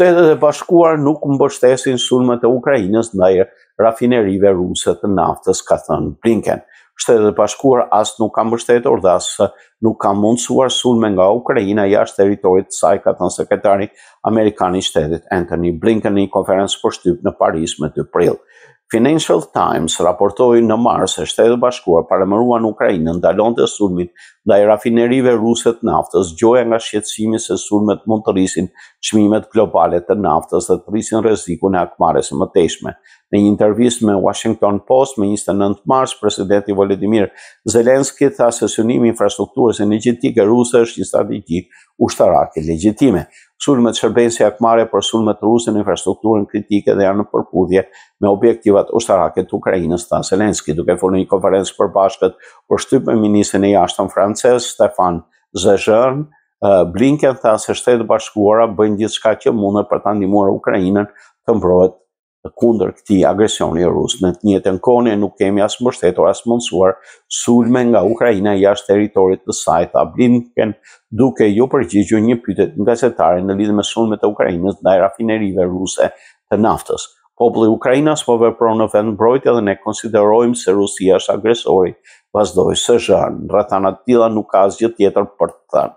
Shtetet e Bashkuara nuk mbështesin sulmet e Ukrainës ndaj rafinerive ruse të naftës, ka thënë Blinken. Shtetet e Bashkuara as nuk kanë mbështetur dhe as nuk kanë mundësuar sulme nga Ukraina jashtë territorit të saj, ka thënë sekretari amerikan i shtetit Antony Blinken në një konferencë përshtyp në Paris me 2 prill. Financial Times raportoi në mars se Shtetet e Bashkuara paremëruan Ukrainën ndalonte sulmin ndaj rafinerive ruse të naftës, gjoja nga shqetësimi se sulmet mund të rrisin çmimet globale të naftës dhe të rrisin rrezikun e akmarrjes së mëtejshme. Në një intervistë me Washington Post më 29 mars, presidenti Volodymyr Zelensky tha se synimi i infrastrukturës energjetike ruse është një strategji ushtarake legjitime. Sulmet shërbejnë si akmarrje për sulmet ruse në infrastrukturën kritike dhe janë në përputhje me objektivat ushtarake të Ukrainës, tha Zelensky, duke folur në një konferencë përbashkët përshtyp me ministrin e jashtëm francez Stéphane Sejourne. Blinken tha se Shtetet e Bashkuara bëjnë gjithçka që mundën për ta ndihmuar Ukrainën të mbrohet kundër këtij agresioni rus. Në të njëjtën kohë ne nuk kemi as mbështetur as mundsuar sulme nga Ukraina jashtë territorit të saj, tha Blinken, duke ju përgjigjur një pyetje nga gazetare në lidhje me sulmet e Ukrainës ndaj rafinerive ruse të naftës. Populli i Ukrainës po vepron në vendmbrojtje dhe ne konsiderojmë se Rusia është agresori, vazhdoi Sejourne. Rrethana të tilla nuk ka asgjë tjetër për të thënë.